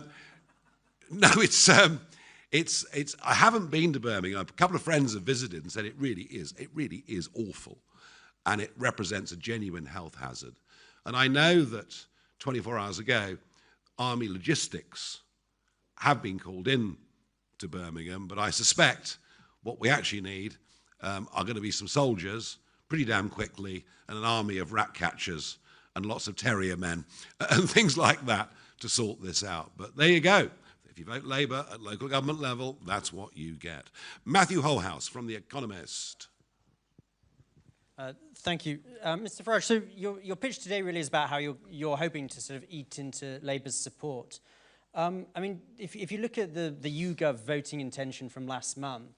I haven't been to Birmingham. A couple of friends have visited and said it really is awful, and it represents a genuine health hazard. And I know that 24 hours ago, Army logistics have been called in to Birmingham, but I suspect what we actually need are going to be some soldiers pretty damn quickly, and an army of rat catchers and lots of terrier men and things like that to sort this out. But there you go. If you vote Labour at local government level, that's what you get. Matthew Holhouse from The Economist. Thank you. Mr. Farage, so your pitch today really is about how you're hoping to sort of eat into Labour's support. I mean, if you look at the YouGov voting intention from last month,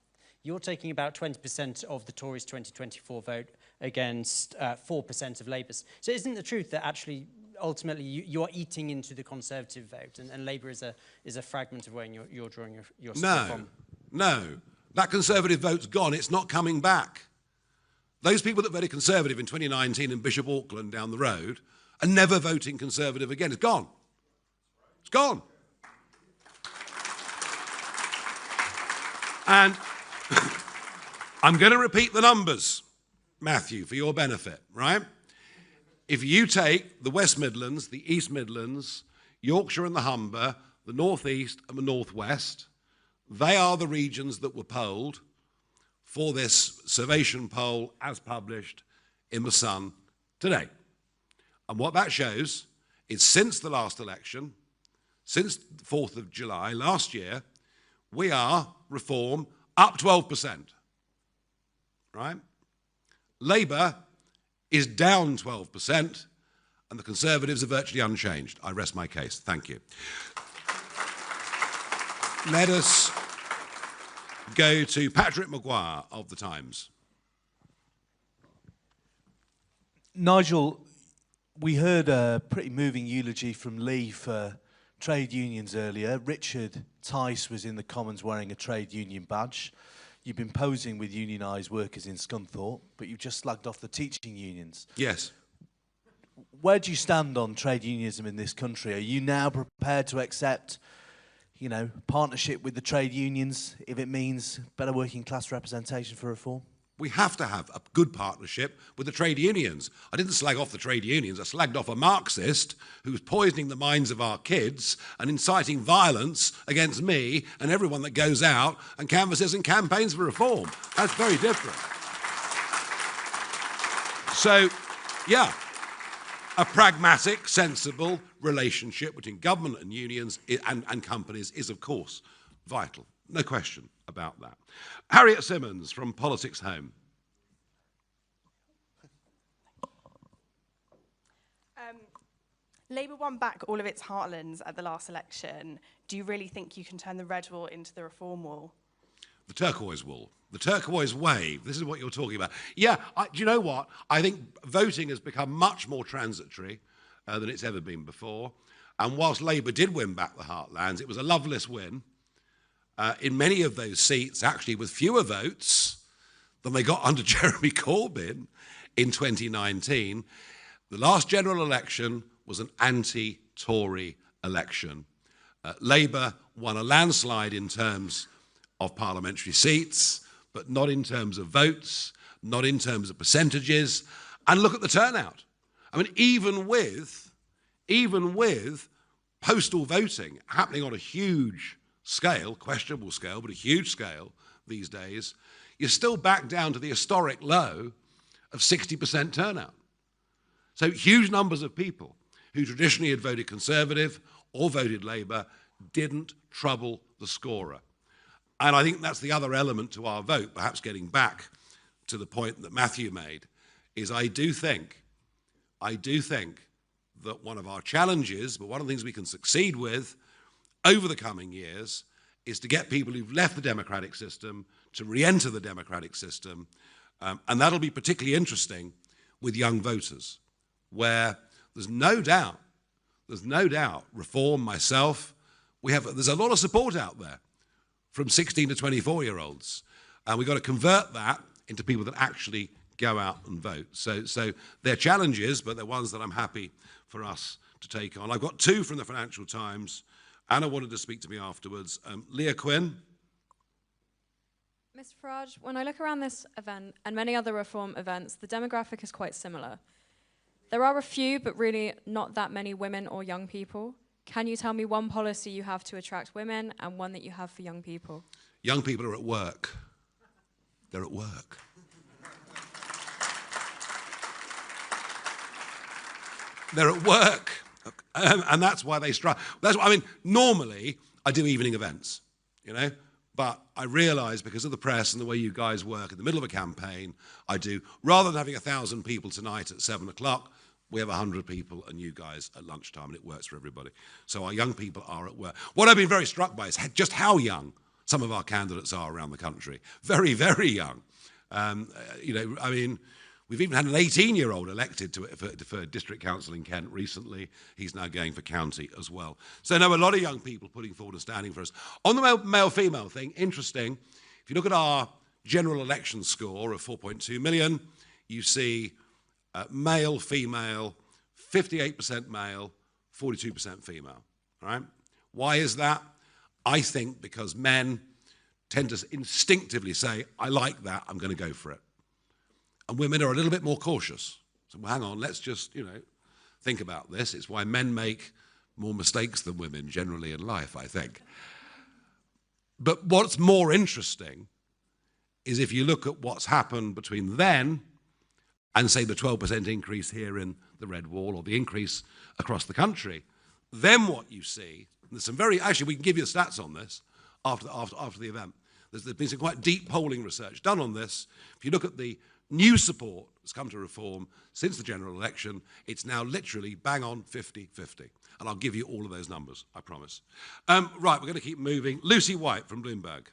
you're taking about 20% of the Tories' 2024 vote against 4% of Labour's. So isn't the truth that actually, ultimately, you're eating into the Conservative vote, and Labour is a fragment of where you're drawing your support from? No. That Conservative vote's gone. It's not coming back. Those people that voted Conservative in 2019 in Bishop Auckland down the road are never voting Conservative again. It's gone. It's gone. And I'm going to repeat the numbers, Matthew, for your benefit, right? If you take the West Midlands, the East Midlands, Yorkshire and the Humber, the North East and the North West, they are the regions that were polled for this Survation poll as published in The Sun today. And what that shows is since the last election, since the 4th of July last year, we are, Reform, up 12%, right? Labour is down 12%, and the Conservatives are virtually unchanged. I rest my case. Thank you. Let us go to Patrick Maguire of The Times. Nigel, we heard a pretty moving eulogy from Lee for trade unions earlier. Richard Tice was in the Commons wearing a trade union badge. You've been posing with unionised workers in Scunthorpe, but you've just slagged off the teaching unions. Yes. Where do you stand on trade unionism in this country? Are you now prepared to accept, you know, partnership with the trade unions if it means better working class representation for reform? We have to have a good partnership with the trade unions. I didn't slag off the trade unions, I slagged off a Marxist who's poisoning the minds of our kids and inciting violence against me and everyone that goes out and canvasses and campaigns for reform. That's very different. So, yeah, a pragmatic, sensible relationship between government and unions and companies is, of course, vital. No question about that. Harriet Simmons from Politics Home. Labour won back all of its heartlands at the last election. Do you really think you can turn the red wall into the reform wall? The turquoise wall. The turquoise wave. This is what you're talking about. Yeah, do you know what? I think voting has become much more transitory than it's ever been before. And whilst Labour did win back the heartlands, it was a loveless win. In many of those seats, actually with fewer votes than they got under Jeremy Corbyn in 2019. The last general election was an anti-Tory election. Labour won a landslide in terms of parliamentary seats, but not in terms of votes, not in terms of percentages. And look at the turnout. I mean, even with postal voting happening on a huge scale, questionable scale, but a huge scale these days, you're still back down to the historic low of 60% turnout. So huge numbers of people who traditionally had voted Conservative or voted Labour didn't trouble the scorer. And I think that's the other element to our vote, perhaps getting back to the point that Matthew made, is I do think that one of our challenges, but one of the things we can succeed with over the coming years, is to get people who've left the democratic system to re-enter the democratic system. And that'll be particularly interesting with young voters, where there's no doubt, Reform, myself, there's a lot of support out there from 16 to 24-year-olds. And we've got to convert that into people that actually go out and vote. So they're challenges, but they're ones that I'm happy for us to take on. I've got two from the Financial Times. Anna wanted to speak to me afterwards. Leah Quinn. Mr. Farage, when I look around this event and many other reform events, the demographic is quite similar. There are a few, but really not that many women or young people. Can you tell me one policy you have to attract women and one that you have for young people? Young people are at work. They're at work. They're at work. And that's why they struggle. Normally, I do evening events, but I realise because of the press and the way you guys work in the middle of a campaign, rather than having 1,000 people tonight at 7 o'clock, we have 100 people and you guys at lunchtime, and it works for everybody. So our young people are at work. What I've been very struck by is just how young some of our candidates are around the country. Very, very young. We've even had an 18-year-old elected for district council in Kent recently. He's now going for county as well. So no, a lot of young people putting forward and standing for us. On the male-female thing, interesting. If you look at our general election score of 4.2 million, you see male, female, 58% male, 42% female. All right? Why is that? I think because men tend to instinctively say, I like that, I'm going to go for it. And women are a little bit more cautious. So well, hang on, let's just, think about this. It's why men make more mistakes than women generally in life, I think. But what's more interesting is if you look at what's happened between then and, say, the 12% increase here in the Red Wall or the increase across the country, then what you see, there's some actually we can give you the stats on this after the event. There's been some quite deep polling research done on this. If you look at the new support that's come to reform since the general election, it's now literally bang on 50-50. And I'll give you all of those numbers, I promise. Right, we're going to keep moving. Lucy White from Bloomberg.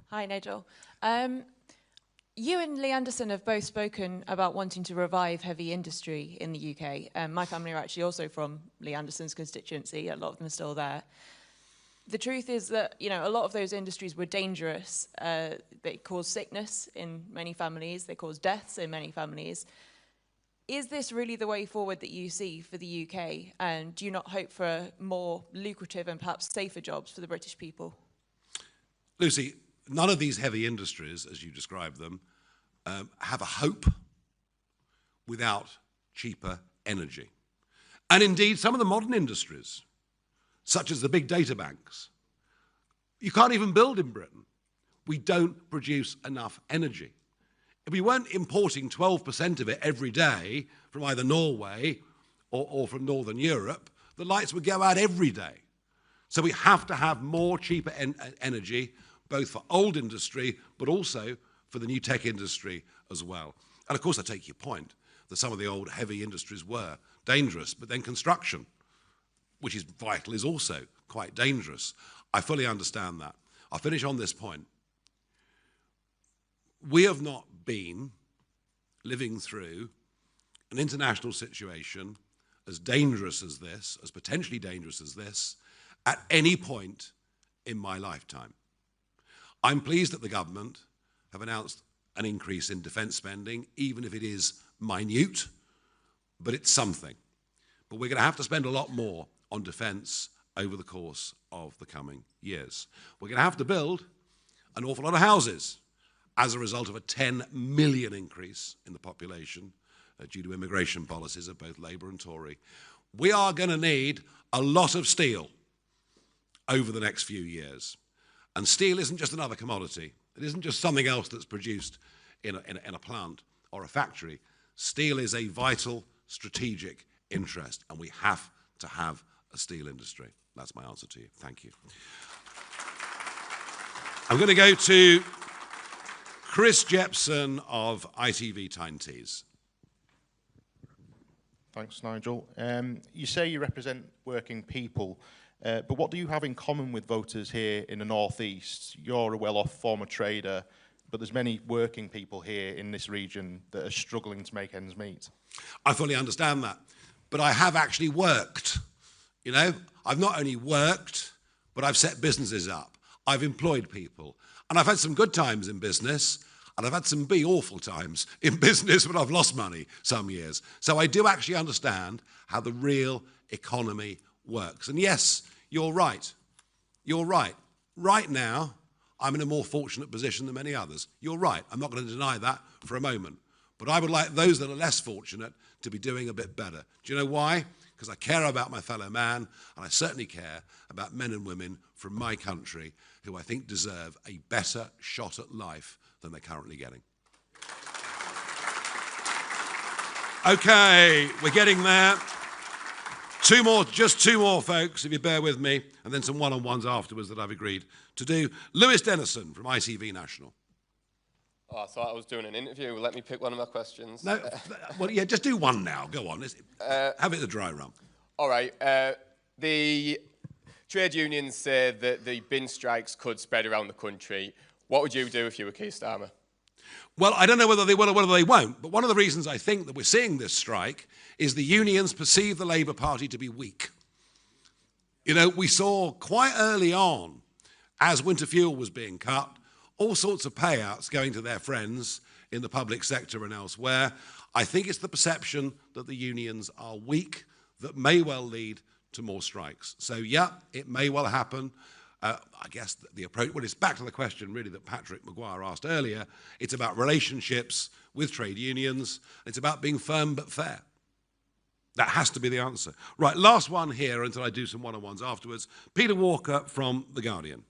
Hi, Nigel. You and Lee Anderson have both spoken about wanting to revive heavy industry in the UK. My family are actually also from Lee Anderson's constituency. A lot of them are still there. The truth is that, a lot of those industries were dangerous. They caused sickness in many families. They caused deaths in many families. Is this really the way forward that you see for the UK? And do you not hope for more lucrative and perhaps safer jobs for the British people? Lucy, none of these heavy industries, as you describe them, have a hope without cheaper energy. And indeed, some of the modern industries, such as the big data banks, you can't even build in Britain. We don't produce enough energy. If we weren't importing 12% of it every day from either Norway or from Northern Europe, the lights would go out every day. So we have to have more cheaper energy, both for old industry, but also for the new tech industry as well. And of course, I take your point that some of the old heavy industries were dangerous, but then construction, which is vital, is also quite dangerous. I fully understand that. I'll finish on this point. We have not been living through an international situation as dangerous as this, as potentially dangerous as this, at any point in my lifetime. I'm pleased that the government have announced an increase in defence spending, even if it is minute, but it's something. But we're going to have to spend a lot more on defence over the course of the coming years. We're going to have to build an awful lot of houses as a result of a 10 million increase in the population due to immigration policies of both Labour and Tory. We are going to need a lot of steel over the next few years. And steel isn't just another commodity. It isn't just something else that's produced in a plant or a factory. Steel is a vital strategic interest, and we have to have a steel industry. That's my answer to you. Thank you. I'm going to go to Chris Jepson of ITV Tyne Tees. Thanks, Nigel. You say you represent working people, but what do you have in common with voters here in the North East? You're a well-off former trader, but there's many working people here in this region that are struggling to make ends meet. I fully understand that, but I have actually worked. You know, I've not only worked, but I've set businesses up. I've employed people, and I've had some good times in business, and I've had some awful times in business when I've lost money some years. So I do actually understand how the real economy works. And yes, you're right. You're right. Right now, I'm in a more fortunate position than many others. You're right. I'm not going to deny that for a moment. But I would like those that are less fortunate to be doing a bit better. Do you know why? Because I care about my fellow man, and I certainly care about men and women from my country who I think deserve a better shot at life than they're currently getting. Okay, we're getting there. Just two more, folks, if you bear with me, and then some one-on-ones afterwards that I've agreed to do. Lewis Dennison from ITV National. Oh, I thought I was doing an interview. Let me pick one of my questions. No, well, yeah, just do one now. Go on. Have it the dry run. All right. The trade unions say that the bin strikes could spread around the country. What would you do if you were Keir Starmer? Well, I don't know whether they will or whether they won't, but one of the reasons I think that we're seeing this strike is the unions perceive the Labour Party to be weak. You know, we saw quite early on, as winter fuel was being cut, all sorts of payouts going to their friends in the public sector and elsewhere. I think it's the perception that the unions are weak that may well lead to more strikes. So, yeah, it may well happen. I guess the approach, well, it's back to the question really that Patrick Maguire asked earlier. It's about relationships with trade unions. It's about being firm but fair. That has to be the answer. Right, last one here until I do some one-on-ones afterwards. Peter Walker from The Guardian.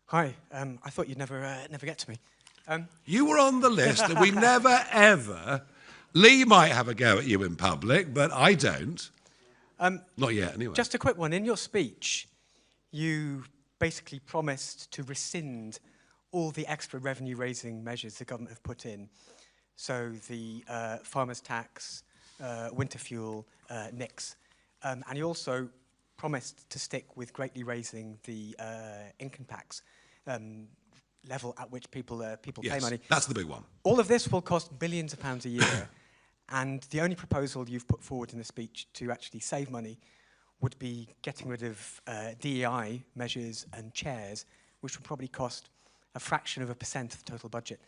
Hi, I thought you'd never get to me. You were on the list and we never, ever... Lee might have a go at you in public, but I don't. Not yet, anyway. Just a quick one. In your speech, you basically promised to rescind all the extra revenue-raising measures the government have put in. So the farmers' tax, winter fuel, NICs. And you also promised to stick with greatly raising the income tax level at which people pay money. That's the big one. All of this will cost billions of pounds a year. And the only proposal you've put forward in the speech to actually save money would be getting rid of DEI measures and chairs, which would probably cost a fraction of a percent of the total budget.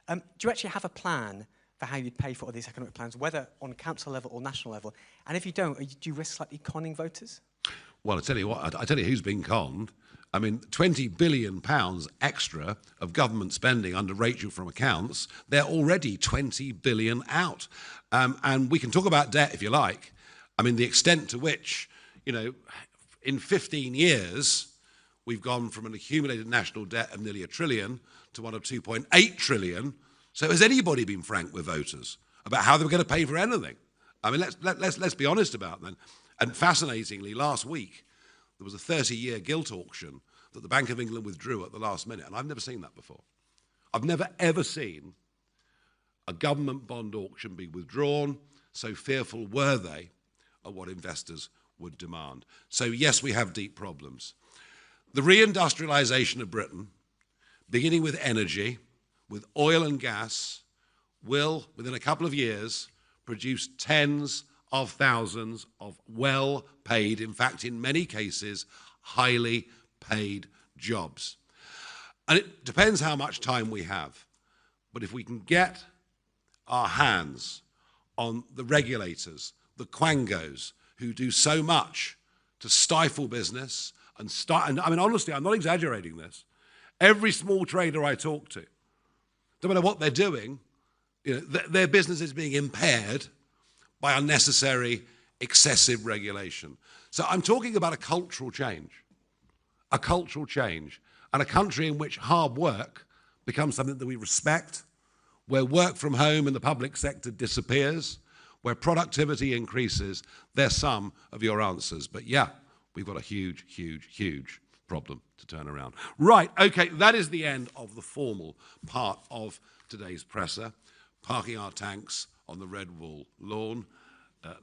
Do you actually have a plan for how you'd pay for all these economic plans, whether on council level or national level? And if you don't, do you risk slightly conning voters? Well, I tell you what, I tell you who's been conned. I mean, £20 billion extra of government spending under Rachel from accounts. They're already 20 billion out. And we can talk about debt if you like. I mean, the extent to which, you know, in 15 years, we've gone from an accumulated national debt of nearly £1 trillion to one of 2.8 trillion. So has anybody been frank with voters about how they were going to pay for anything? I mean, let's be honest about that. And fascinatingly, last week, there was a 30-year gilt auction that the Bank of England withdrew at the last minute, and I've never seen that before. I've never, ever seen a government bond auction be withdrawn, so fearful were they of what investors would demand. So yes, we have deep problems. The reindustrialization of Britain, beginning with energy, with oil and gas, will, within a couple of years, produce tens of thousands of well-paid, in fact, in many cases, highly paid jobs. And it depends how much time we have. But if we can get our hands on the regulators, the quangos, who do so much to stifle business and I mean, honestly, I'm not exaggerating this. Every small trader I talk to, no matter what they're doing, you know, their business is being impaired by unnecessary, excessive regulation. So I'm talking about a cultural change, and a country in which hard work becomes something that we respect, where work from home in the public sector disappears, where productivity increases. They're some of your answers. But yeah, we've got a huge, huge, huge problem to turn around. Right, okay, that is the end of the formal part of today's presser, parking our tanks on the Red Wall lawn.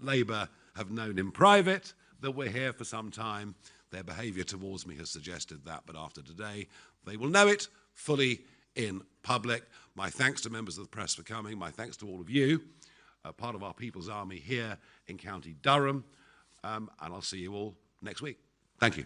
Labour have known in private that we're here for some time. Their behaviour towards me has suggested that, but after today, they will know it fully in public. My thanks to members of the press for coming. My thanks to all of you, part of our People's Army here in County Durham. And I'll see you all next week. Thank you.